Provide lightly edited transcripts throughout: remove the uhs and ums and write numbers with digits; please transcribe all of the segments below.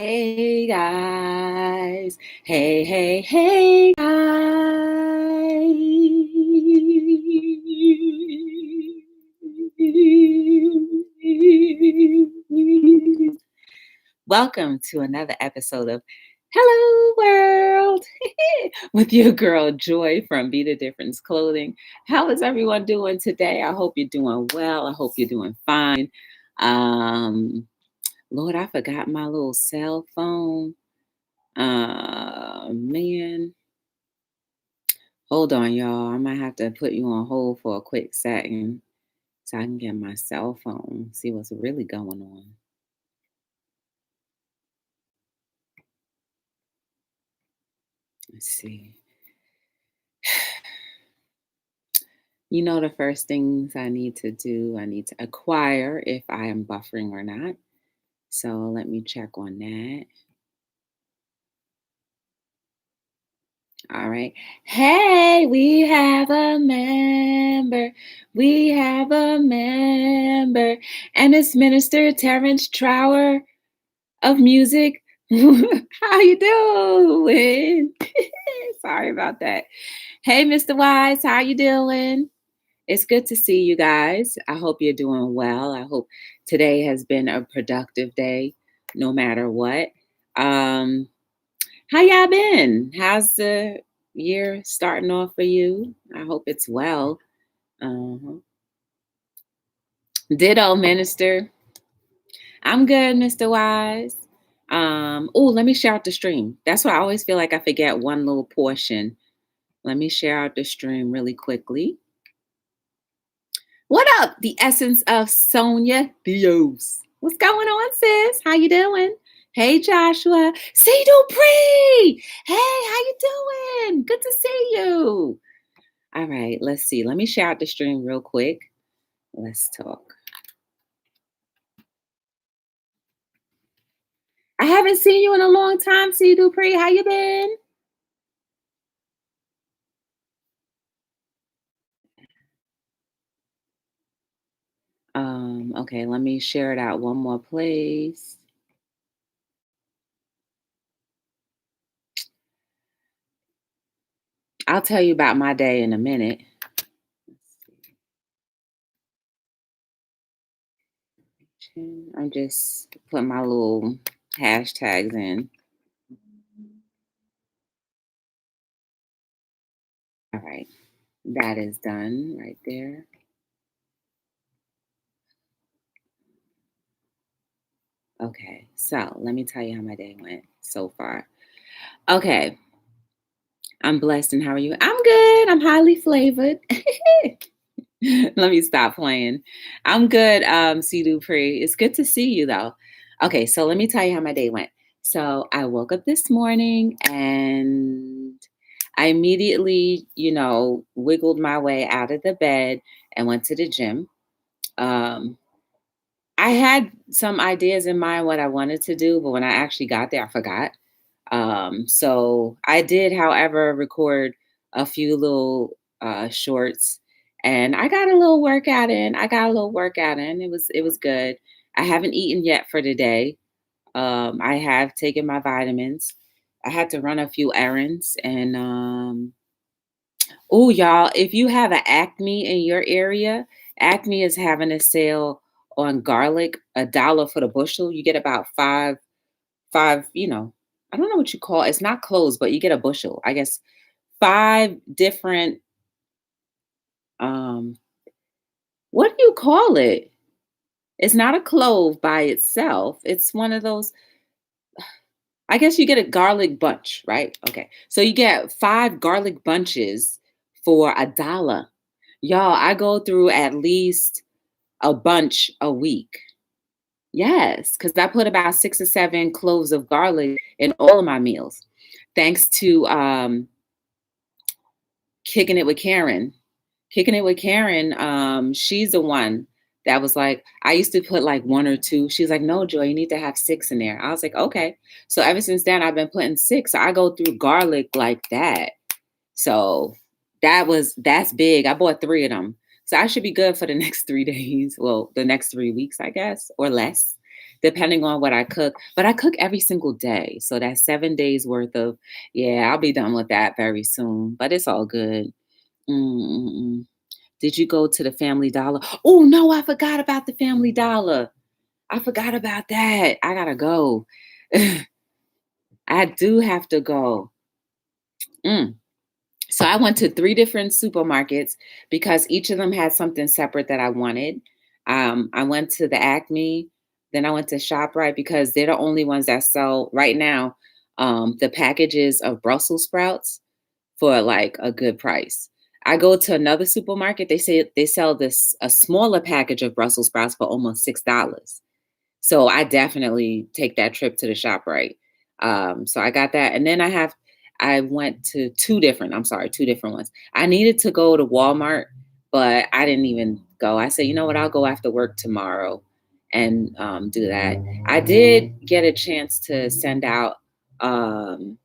Hey guys. Hey, hey, hey guys. Welcome to another episode of Hello World with your girl Joy from Be the Difference Clothing. How is everyone doing today? I hope you're doing well. I hope you're doing fine. Um, Lord, I forgot my little cell phone. Man. Hold on, y'all. I might have to put you on hold for a quick second so I can get my cell phone, see what's really going on. Let's see. You know, the first things I need to do, I need to acquire if I am buffering or not. So let me check on that. All right. Hey, we have a member. We have a member. And it's Minister Terrence Trower of music. How you doing? Sorry about that. Hey, Mr. Wise, how you doing? It's good to see you guys. I hope you're doing well. I hope today has been a productive day, no matter what. Um, how y'all been? How's the year starting off for you? I hope it's well. Uh-huh. Ditto, Minister. I'm good, Mr. Wise. Oh, let me share out the stream. That's why I always feel like I forget one little portion. Let me share out the stream really quickly. What up? The essence of Sonia Dios. What's going on, sis? How you doing? Hey, Joshua. See Dupree. Hey, how you doing? Good to see you. All right, let's see. Let me share out the stream real quick. Let's talk. I haven't seen you in a long time, C Dupree. How you been? Okay, let me share it out one more place. I'll tell you about my day in a minute. I'm just putting my little hashtags in. All right, that is done right there. Okay, so let me tell you how my day went so far. Okay, I'm blessed, and how are you? I'm good. I'm highly flavored. Let me stop playing. I'm good, C Dupree. It's good to see you though. Okay, so let me tell you how my day went. So I woke up this morning and I immediately, wiggled my way out of the bed and went to the gym. Um, I had some ideas in mind what I wanted to do, but when I actually got there, I forgot. So I did, however, record a few little shorts, and I got a little workout in. It was good. I haven't eaten yet for today. I have taken my vitamins. I had to run a few errands, and oh, y'all, if you have an Acme in your area, Acme is having a sale on garlic, $1 for the bushel. You get about five, I don't know what you call it. It's not cloves, but you get a bushel. I guess five different, um, what do you call it? It's not a clove by itself. It's one of those, I guess you get a garlic bunch, right? Okay. So you get five garlic bunches for $1. Y'all, I go through at least a bunch a week. Yes, because I put about 6 or 7 cloves of garlic in all of my meals. Thanks to Kicking It with Karen. Kicking It with Karen, she's the one that was like, I used to put like 1 or 2. She's like, no, Joy, you need to have 6 in there. I was like, okay. So ever since then, I've been putting 6. So I go through garlic like that. So that's big. I bought 3 of them. So I should be good for the next 3 days. Well, the next 3 weeks, I guess, or less. depending on what I cook. But I cook every single day. So that's 7 days worth of, yeah, I'll be done with that very soon. But it's all good. Mm-mm-mm. Did you go to the Family Dollar? Oh, no, I forgot about the Family Dollar. I forgot about that. I gotta go. I do have to go. Mm. So I went to 3 different supermarkets because each of them had something separate that I wanted. I went to the Acme, then I went to ShopRite because they're the only ones that sell right now, the packages of Brussels sprouts for, like, a good price. I go to another supermarket, they say they sell this a smaller package of Brussels sprouts for almost $6. So I definitely take that trip to the ShopRite. So I got that, and then I went to 2 different, I'm sorry, 2 different ones. I needed to go to Walmart, but I didn't even go. I said, "You know what? I'll go after work tomorrow and, do that." I did get a chance to send out, um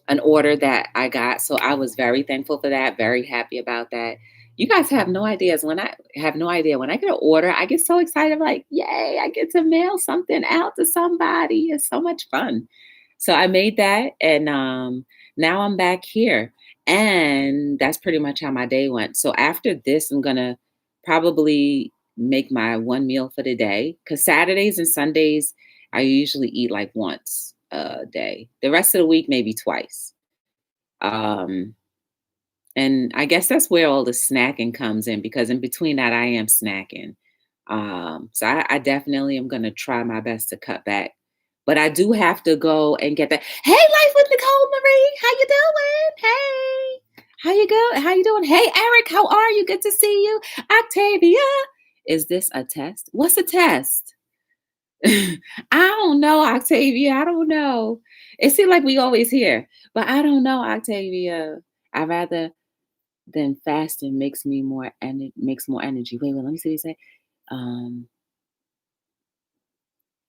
an order that I got. So I was very thankful for that, very happy about that. You guys have no idea when I get an order, I get so excited, like, yay, I get to mail something out to somebody. It's so much fun. So I made that and now I'm back here. And that's pretty much how my day went. So after this, I'm gonna probably make my one meal for the day. Cause Saturdays and Sundays, I usually eat like once a day. The rest of the week, maybe twice. Um, and I guess that's where all the snacking comes in because in between that, I am snacking. So I definitely am going to try my best to cut back. But I do have to go and get that. Hey, Life with Nicole Marie, how you doing? Hey, how you go? How you doing? Hey, Eric, how are you? Good to see you. Octavia, is this a test? What's a test? I don't know, Octavia. I don't know. It seems like we always hear, but I don't know, Octavia. I rather than fasting makes more energy. Wait, let me see what you say. Um,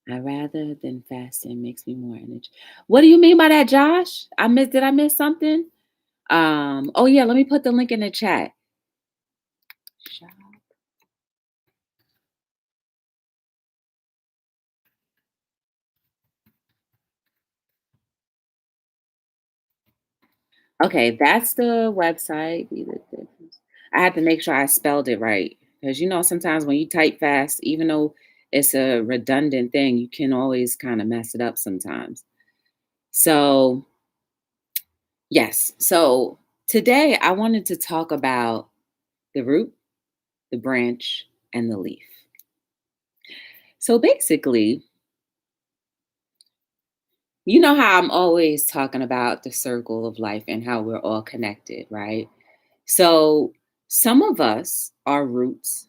I rather than fasting makes me more energy. What do you mean by that, Josh? Did I miss something? Oh yeah, let me put the link in the chat. Okay, that's the website. I have to make sure I spelled it right because sometimes when you type fast, even though it's a redundant thing, you can always kind of mess it up sometimes. So, yes. So, today I wanted to talk about the root, the branch, and the leaf. So, basically, you know how I'm always talking about the circle of life and how we're all connected, right? So, some of us are roots.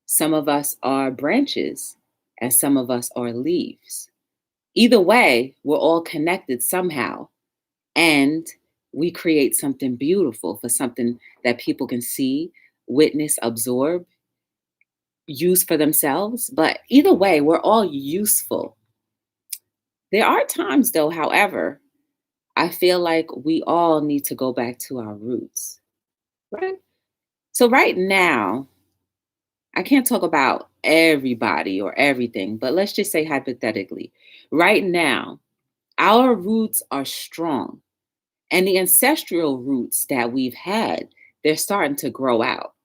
Some of us are branches and some of us are leaves. Either way, we're all connected somehow. And we create something beautiful for something that people can see, witness, absorb, use for themselves. But either way, we're all useful. There are times, though, however, I feel like we all need to go back to our roots, right? So, right now, I can't talk about everybody or everything, but let's just say hypothetically, right now, our roots are strong and the ancestral roots that we've had, they're starting to grow out.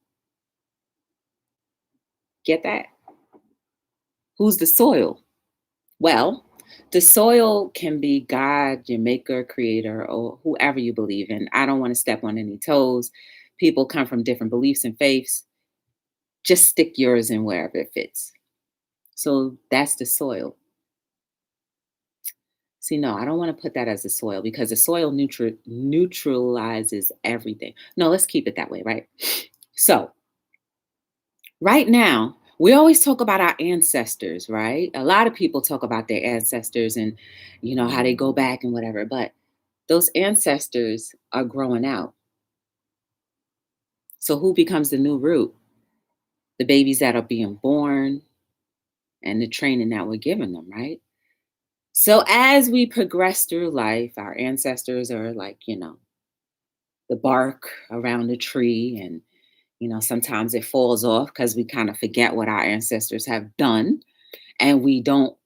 Get that? Who's the soil? Well, the soil can be God, your maker, creator, or whoever you believe in. I don't want to step on any toes. People come from different beliefs and faiths. Just stick yours in wherever it fits. So that's the soil. See, no, I don't want to put that as the soil because the soil neutralizes everything. No, let's keep it that way, right? So, right now, we always talk about our ancestors, right? A lot of people talk about their ancestors and, how they go back and whatever, but those ancestors are growing out. So, who becomes the new root? The babies that are being born and the training that we're giving them, right? So, as we progress through life, our ancestors are like, the bark around the tree and sometimes it falls off because we kind of forget what our ancestors have done and we don't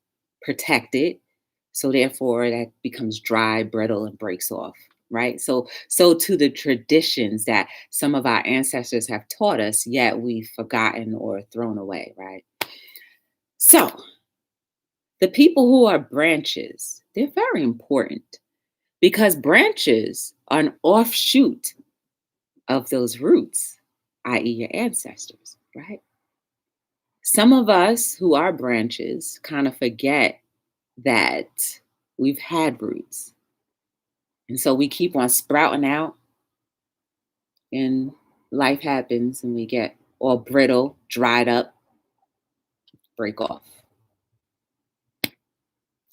protected. So therefore that becomes dry, brittle, and breaks off. Right. So to the traditions that some of our ancestors have taught us, yet we've forgotten or thrown away. Right. So the people who are branches, they're very important because branches are an offshoot of those roots, i.e., your ancestors, right? Some of us who are branches kind of forget that we've had roots. And so we keep on sprouting out, and life happens, and we get all brittle, dried up, break off.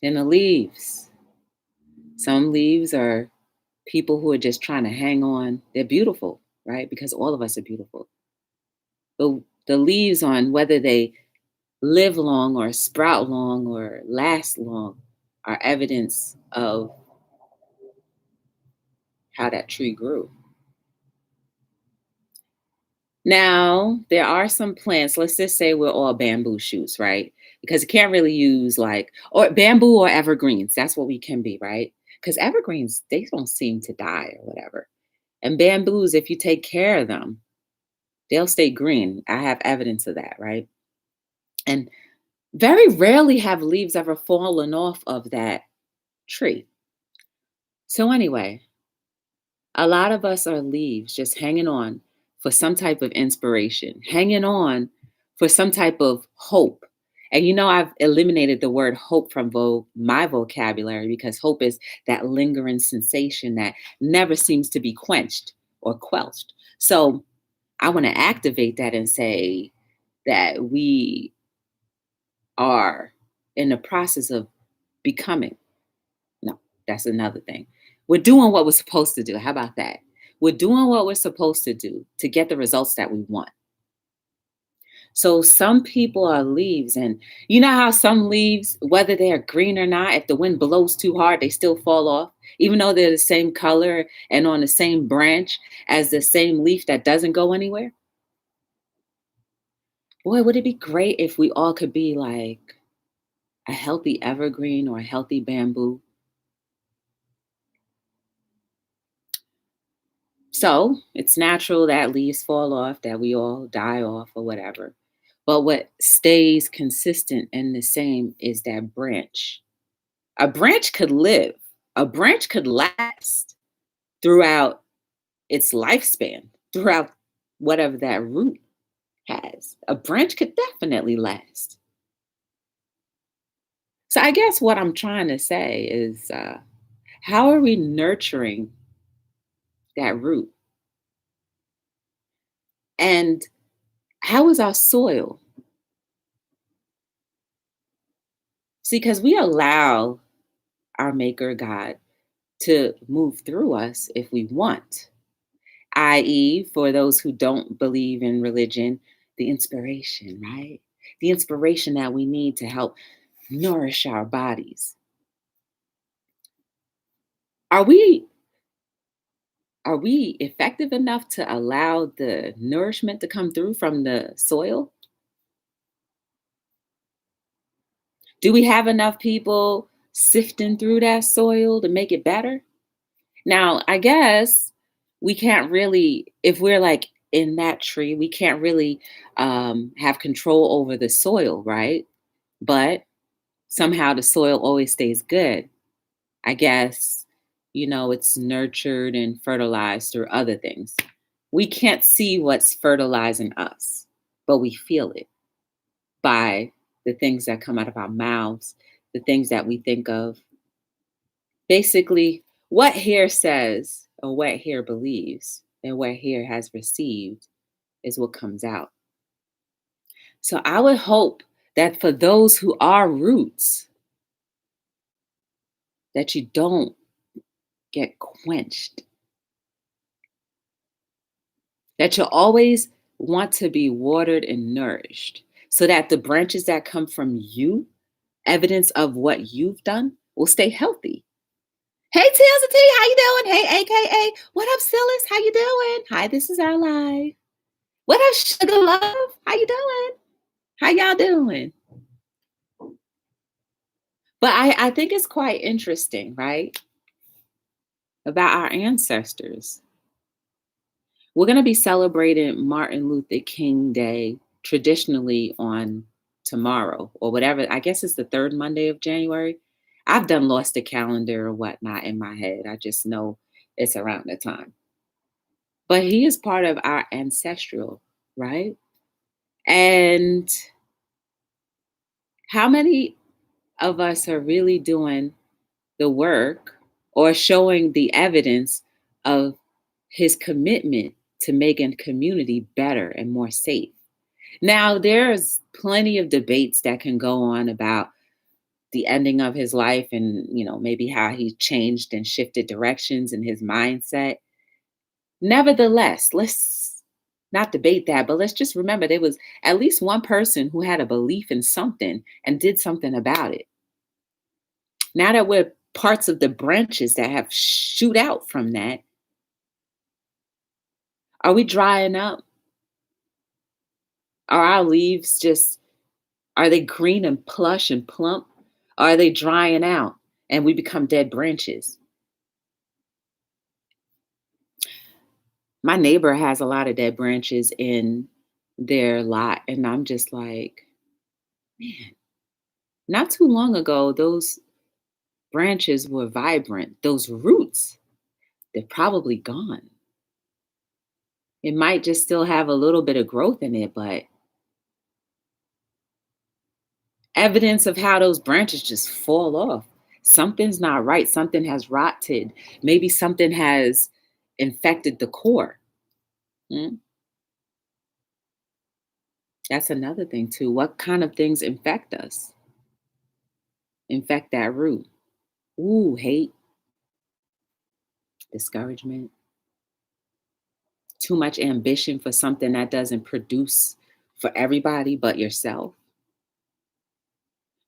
Then the leaves. Some leaves are people who are just trying to hang on. They're beautiful, right? Because all of us are beautiful. The leaves on whether they live long or sprout long or last long are evidence of how that tree grew. Now, there are some plants, let's just say we're all bamboo shoots, right? Because you can't really use like, or bamboo or evergreens. That's what we can be, right? Because evergreens, they don't seem to die or whatever. And bamboos, if you take care of them, they'll stay green. I have evidence of that, right? And very rarely have leaves ever fallen off of that tree. So, anyway, a lot of us are leaves just hanging on for some type of inspiration, hanging on for some type of hope. And I've eliminated the word hope from my vocabulary because hope is that lingering sensation that never seems to be quenched or quelched. So I want to activate that and say that we are in the process of becoming. No, that's another thing. We're doing what we're supposed to do. How about that? We're doing what we're supposed to do to get the results that we want. So some people are leaves, and you know how some leaves, whether they're green or not, if the wind blows too hard, they still fall off, even though they're the same color and on the same branch as the same leaf that doesn't go anywhere. Boy, would it be great if we all could be like a healthy evergreen or a healthy bamboo. So it's natural that leaves fall off, that we all die off or whatever. But what stays consistent and the same is that branch. A branch could live, a branch could last throughout its lifespan, throughout whatever that root has. A branch could definitely last. So I guess what I'm trying to say is how are we nurturing that root? And how is our soil? See, because we allow our Maker God to move through us if we want, i.e., for those who don't believe in religion, the inspiration, right? The inspiration that we need to help nourish our bodies. Are we effective enough to allow the nourishment to come through from the soil? Do we have enough people sifting through that soil to make it better? Now, I guess we can't really, if we're like in that tree, we can't really have control over the soil, right? But somehow the soil always stays good. I guess, it's nurtured and fertilized through other things. We can't see what's fertilizing us, but we feel it by the things that come out of our mouths, the things that we think of. Basically, what here says or what here believes and what here has received is what comes out. So I would hope that for those who are roots, that you don't get quenched, that you always want to be watered and nourished so that the branches that come from you, evidence of what you've done, will stay healthy. Hey, TLC, how you doing? Hey, AKA, what up, Silas? How you doing? Hi, this is our live. What up, Sugar Love? How you doing? How y'all doing? But I think it's quite interesting, right? About our ancestors. We're going to be celebrating Martin Luther King Day traditionally on tomorrow or whatever. I guess it's the third Monday of January. I've done lost the calendar or whatnot in my head. I just know it's around the time. But he is part of our ancestral, right? And how many of us are really doing the work or showing the evidence of his commitment to making community better and more safe? Now, there's plenty of debates that can go on about the ending of his life and, maybe how he changed and shifted directions in his mindset. Nevertheless, let's not debate that, but let's just remember there was at least one person who had a belief in something and did something about it. Now that we're parts of the branches that have shoot out from that, are we drying up? Are our leaves just Are they green and plush and plump? Or are they drying out and we become dead branches? My neighbor has a lot of dead branches in their lot. And I'm just like, man, not too long ago, those branches were vibrant. Those roots, they're probably gone. It might just still have a little bit of growth in it, but evidence of how those branches just fall off. Something's not right. Something has rotted. Maybe something has infected the core. Mm, That's another thing too. What kind of things infect us? Infect that root. Ooh, hate, discouragement, too much ambition for something that doesn't produce for everybody but yourself.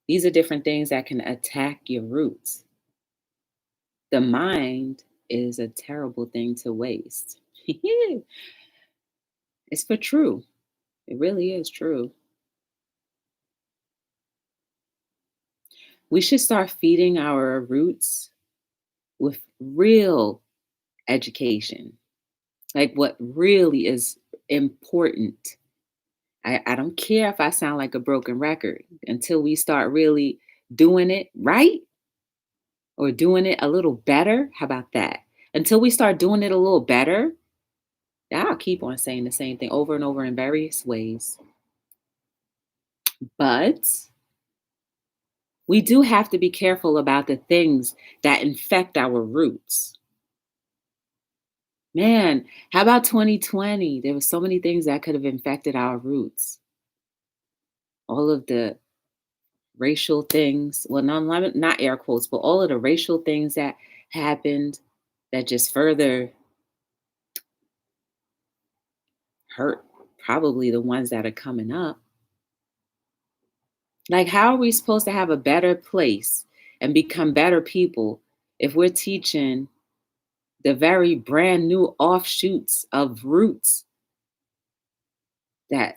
These are different things that can attack your roots. The mind is a terrible thing to waste. It's for true. It really is true. We should start feeding our roots with real education, like what really is important. I don't care if I sound like a broken record until we start really doing it right or doing it a little better. How about that? Until we start doing it a little better, I'll keep on saying the same thing over and over in various ways. But we do have to be careful about the things that infect our roots. Man, how about 2020? There were so many things that could have infected our roots. All of the racial things, well, not air quotes, but all of the racial things that happened that just further hurt probably the ones that are coming up. Like, how are we supposed to have a better place and become better people if we're teaching the very brand new offshoots of roots that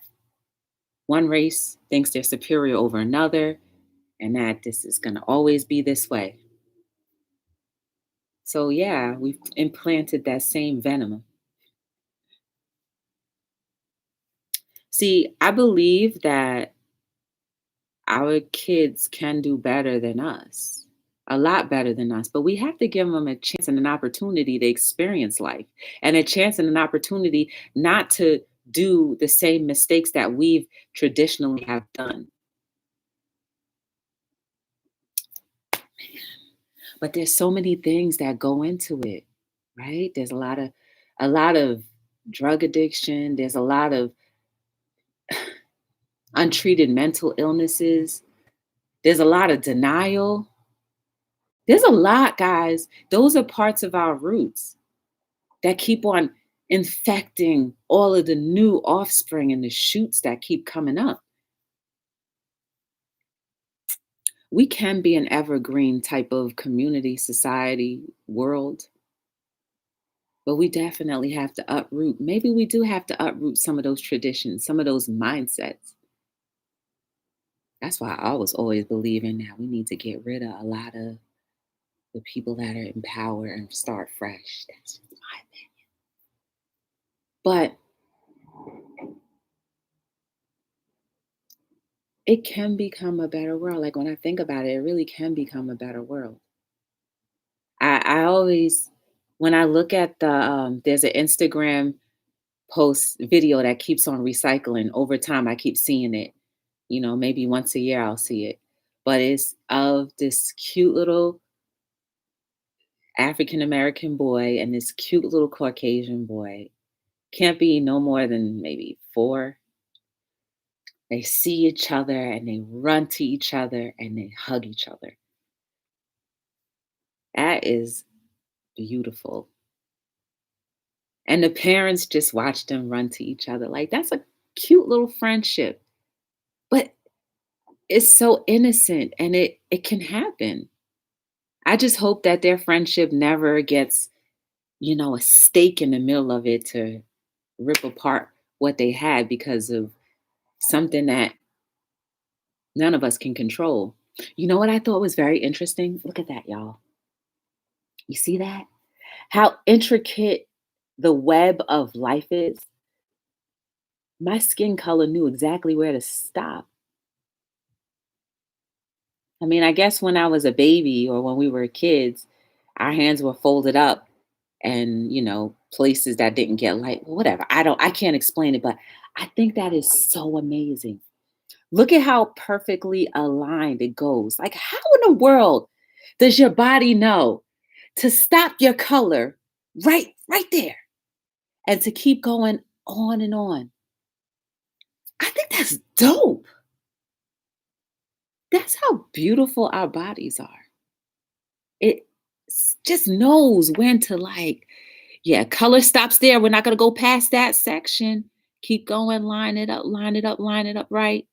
one race thinks they're superior over another and that this is going to always be this way? So, yeah, we've implanted that same venom. See, I believe that our kids can do better than us, a lot better than us, but we have to give them a chance and an opportunity to experience life and a chance and an opportunity not to do the same mistakes that we've traditionally have done. But there's so many things that go into it, right? There's a lot of drug addiction, there's a lot of untreated mental illnesses, there's a lot of denial. There's a lot, guys. Those are parts of our roots that keep on infecting all of the new offspring and the shoots that keep coming up. We can be an evergreen type of community, society, world, but we definitely have to uproot. Maybe we do have to uproot some of those traditions, some of those mindsets. That's why I was always believing that we need to get rid of a lot of the people that are in power and start fresh. That's just my opinion. But it can become a better world. Like when I think about it, it really can become a better world. I always, when I look at there's an Instagram post video that keeps on recycling over time. I keep seeing it, maybe once a year I'll see it. But it's of this cute little African American boy and this cute little Caucasian boy. Can't be no more than maybe 4. They see each other and they run to each other and they hug each other. That is beautiful. And the parents just watch them run to each other. Like that's a cute little friendship. But it's so innocent and it can happen. I just hope that their friendship never gets, a stake in the middle of it to rip apart what they had because of something that none of us can control. You know what I thought was very interesting? Look at that, y'all. You see that? How intricate the web of life is. My skin color knew exactly where to stop. I mean, I guess when I was a baby or when we were kids, our hands were folded up and, places that didn't get light, whatever. I can't explain it, but I think that is so amazing. Look at how perfectly aligned it goes. Like, how in the world does your body know to stop your color right there and to keep going on and on? I think that's dope. That's how beautiful our bodies are. It just knows when to yeah, color stops there. We're not going to go past that section. Keep going, line it up, line it up, line it up right.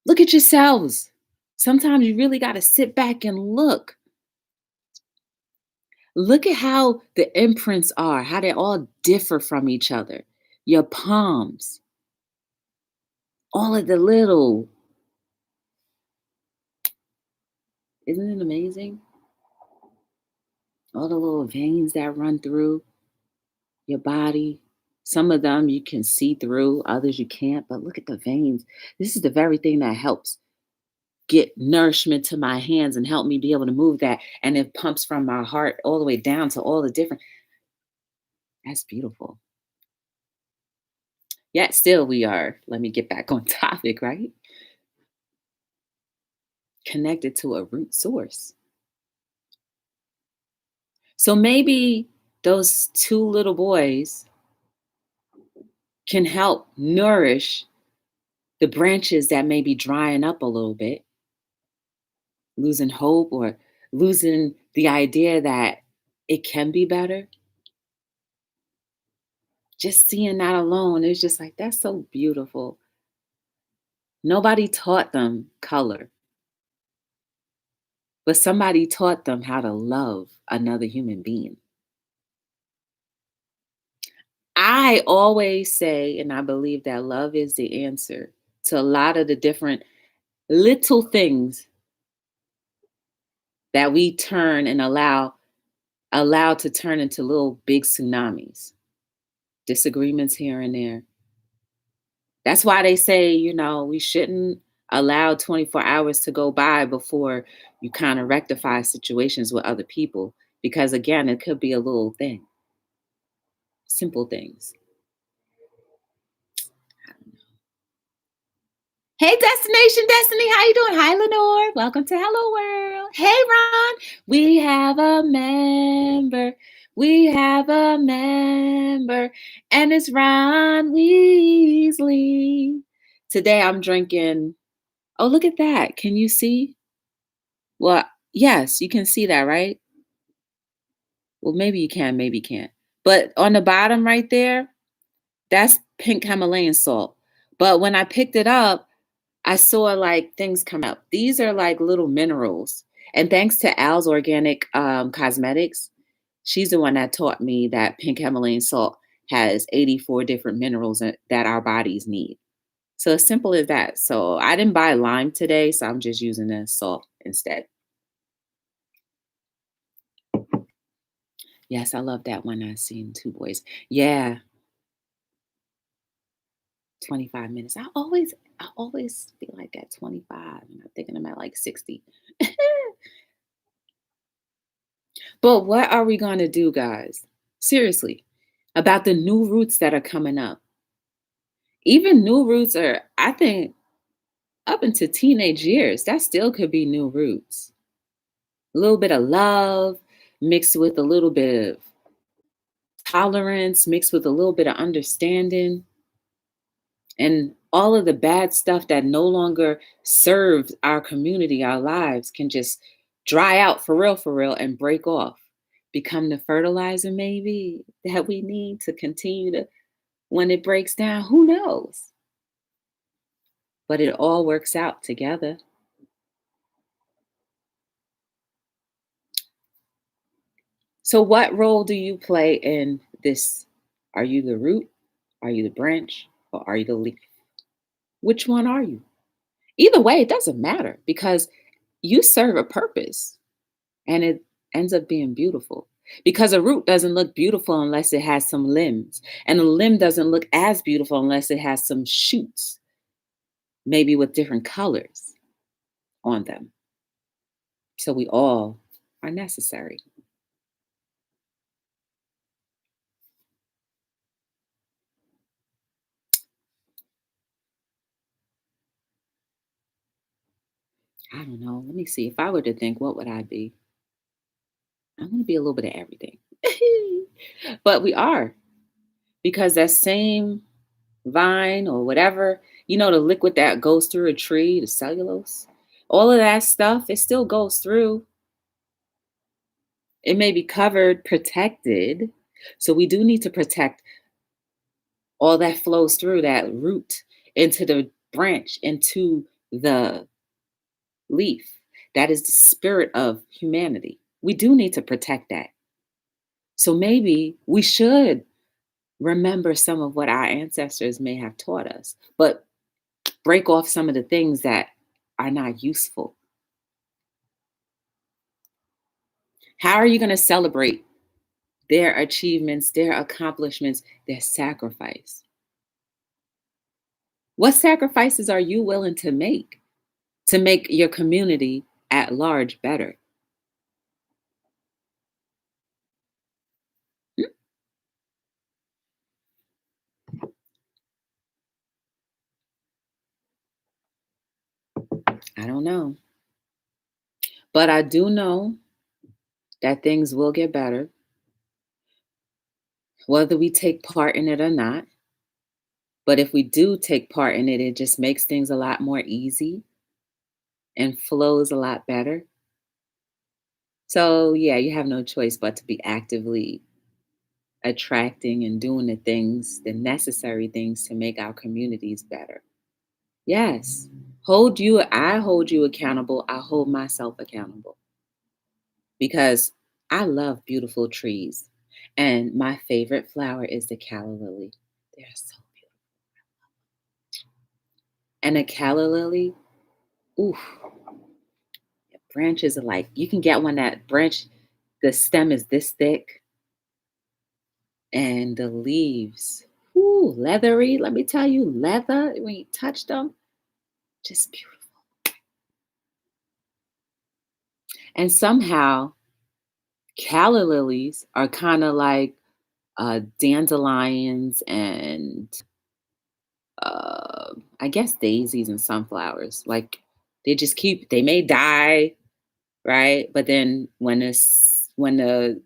Look at yourselves. Sometimes you really got to sit back and look. Look at how the imprints are, how they all differ from each other. Your palms, all of the little, isn't it amazing? All the little veins that run through your body. Some of them you can see through, others you can't, but look at the veins. This is the very thing that helps get nourishment to my hands and help me be able to move that. And it pumps from my heart all the way down to all the different. That's beautiful. Yet still we are, let me get back on topic, right? Connected to a root source. So maybe those two little boys can help nourish the branches that may be drying up a little bit, losing hope or losing the idea that it can be better. Just seeing that alone is just like, that's so beautiful. Nobody taught them color, but somebody taught them how to love another human being. I always say, and I believe that love is the answer to a lot of the different little things that we turn and allow to turn into little big tsunamis, disagreements here and there. That's why they say, we shouldn't allow 24 hours to go by before you kind of rectify situations with other people. Because again, it could be a little thing, simple things. Hey, Destination Destiny, how you doing? Hi, Lenore. Welcome to Hello World. Hey, Ron. We have a member. We have a member, and it's Ron Weasley. Today I'm drinking. Oh, look at that. Can you see? Well, yes, you can see that, right? Well, maybe you can, maybe you can't. But on the bottom right there, that's pink Himalayan salt. But when I picked it up, I saw like things come up. These are like little minerals. And thanks to Al's Organic Cosmetics, she's the one that taught me that pink Himalayan salt has 84 different minerals that our bodies need. So as simple as that. So I didn't buy lime today, so I'm just using the salt instead. Yes, I love that one. I seen Two Boys. Yeah, 25 minutes. I always feel like at 25, and I'm thinking I'm at like 60. But what are we gonna do, guys? Seriously, about the new routes that are coming up. Even new routes are, I think, up into teenage years. That still could be new routes. A little bit of love mixed with a little bit of tolerance, mixed with a little bit of understanding, and all of the bad stuff that no longer serves our community, our lives, can just dry out for real, and break off. Become the fertilizer, maybe, that we need to continue to, when it breaks down, who knows? But it all works out together. So, what role do you play in this? Are you the root? Are you the branch? Or are you the leaf? Which one are you? Either way, it doesn't matter because you serve a purpose and it ends up being beautiful. Because a root doesn't look beautiful unless it has some limbs, and a limb doesn't look as beautiful unless it has some shoots, maybe with different colors on them. So we all are necessary. I don't know. Let me see. If I were to think, what would I be? I'm going to be a little bit of everything. But we are, because that same vine or whatever, the liquid that goes through a tree, the cellulose, all of that stuff, it still goes through. It may be covered, protected. So we do need to protect all that flows through that root into the branch, into the leaf. That is the spirit of humanity. We do need to protect that. So maybe we should remember some of what our ancestors may have taught us, but break off some of the things that are not useful. How are you going to celebrate their achievements, their accomplishments, their sacrifice? What sacrifices are you willing to make your community at large better? Hmm? I don't know. But I do know that things will get better, whether we take part in it or not. But if we do take part in it, it just makes things a lot more easy and flows a lot better. So, yeah, you have no choice but to be actively attracting and doing the things, the necessary things to make our communities better. Yes. I hold you accountable. I hold myself accountable because I love beautiful trees. And my favorite flower is the calla lily. They're so beautiful. And a calla lily, ooh, branches are like, you can get one that branch, the stem is this thick, and the leaves, ooh, leathery. Let me tell you, leather, when you touch them, just beautiful. And somehow, calla lilies are kind of like dandelions and I guess daisies and sunflowers. Like they may die, right? But then when the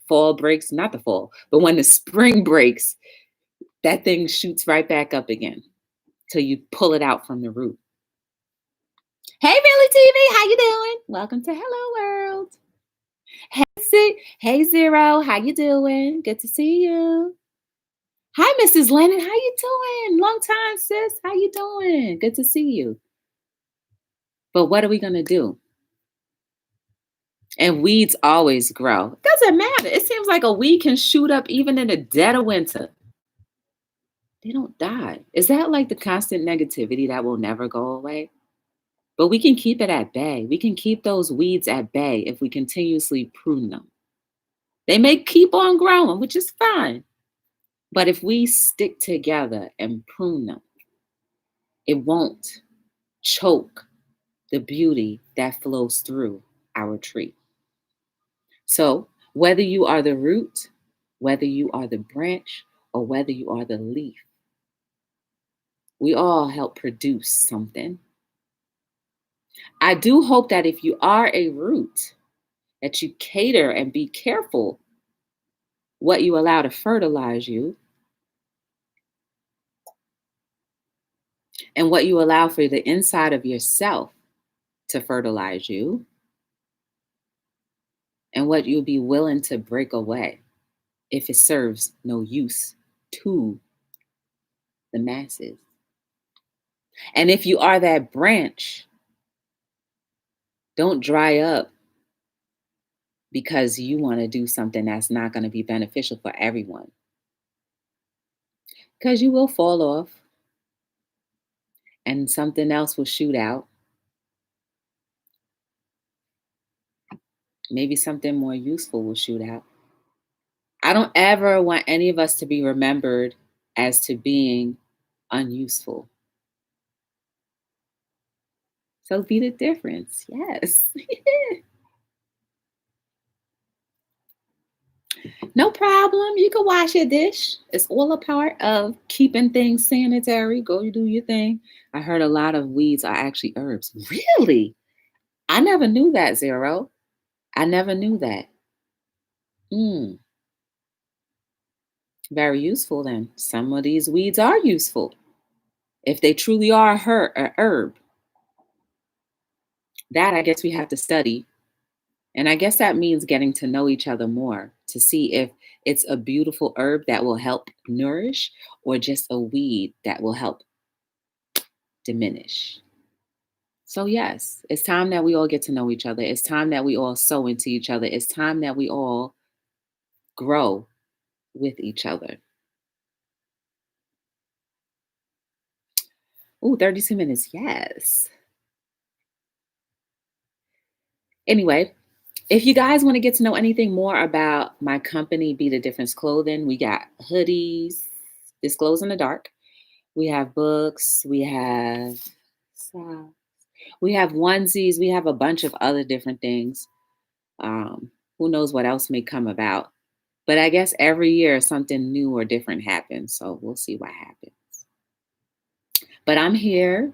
fall breaks, not the fall, but when the spring breaks, that thing shoots right back up again till you pull it out from the root. Hey, Billy TV, how you doing? Welcome to Hello World. Hey Zero, how you doing? Good to see you. Hi, Mrs. Lennon, how you doing? Long time, sis. How you doing? Good to see you. But what are we gonna do? And weeds always grow. Doesn't matter. It seems like a weed can shoot up even in the dead of winter. They don't die. Is that like the constant negativity that will never go away? But we can keep it at bay. We can keep those weeds at bay if we continuously prune them. They may keep on growing, which is fine. But if we stick together and prune them, it won't choke the beauty that flows through our tree. So, whether you are the root, whether you are the branch, or whether you are the leaf, we all help produce something. I do hope that if you are a root, that you cater and be careful what you allow to fertilize you and what you allow for the inside of yourself to fertilize you and what you'll be willing to break away if it serves no use to the masses. And if you are that branch, don't dry up because you want to do something that's not going to be beneficial for everyone. Because you will fall off and something else will shoot out. Maybe something more useful will shoot out. I don't ever want any of us to be remembered as to being unuseful. So be the difference. Yes. No problem. You can wash your dish. It's all a part of keeping things sanitary. Go do your thing. I heard a lot of weeds are actually herbs. Really? I never knew that, Zero. I never knew that. Mm, very useful then. Some of these weeds are useful. If they truly are a herb, that I guess we have to study. And I guess that means getting to know each other more to see if it's a beautiful herb that will help nourish or just a weed that will help diminish. So, yes, it's time that we all get to know each other. It's time that we all sow into each other. It's time that we all grow with each other. Ooh, 32 minutes. Yes. Anyway, if you guys want to get to know anything more about my company, Be the Difference Clothing, we got hoodies, this glows in the dark. We have books. So- we have onesies. We have a bunch of other different things. Who knows what else may come about? But I guess every year something new or different happens. So we'll see what happens. But I'm here.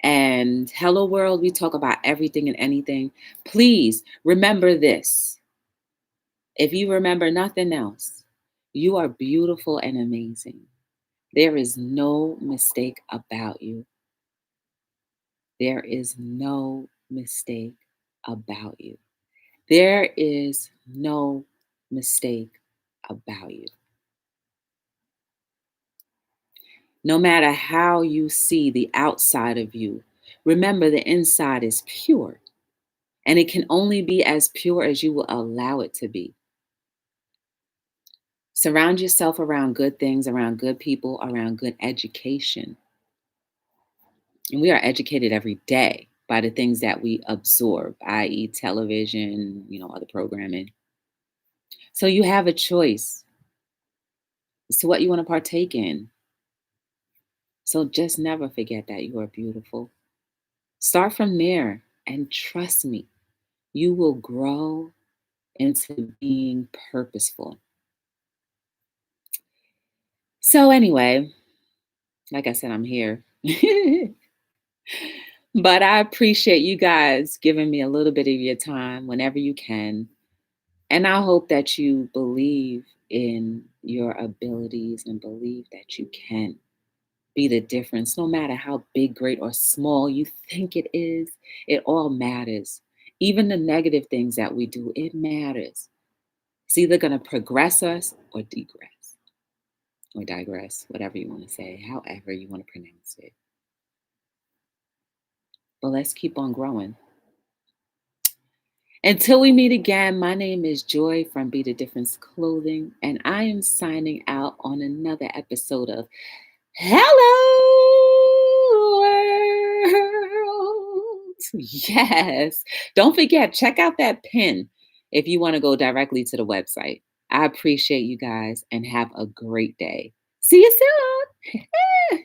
And hello, world. We talk about everything and anything. Please remember this. If you remember nothing else, you are beautiful and amazing. There is no mistake about you. There is no mistake about you. There is no mistake about you. No matter how you see the outside of you, remember the inside is pure. And it can only be as pure as you will allow it to be. Surround yourself around good things, around good people, around good education. And we are educated every day by the things that we absorb, i.e., television, other programming. So you have a choice as to what you want to partake in. So just never forget that you are beautiful. Start from there and trust me, you will grow into being purposeful. So, anyway, like I said, I'm here. But I appreciate you guys giving me a little bit of your time whenever you can. And I hope that you believe in your abilities and believe that you can be the difference, no matter how big, great, or small you think it is. It all matters. Even the negative things that we do, it matters. It's either going to progress us or degress or digress, whatever you want to say, however you want to pronounce it. But let's keep on growing. Until we meet again, my name is Joy from Be the Difference Clothing, and I am signing out on another episode of Hello World. Yes. Don't forget, check out that pin if you want to go directly to the website. I appreciate you guys and have a great day. See you soon.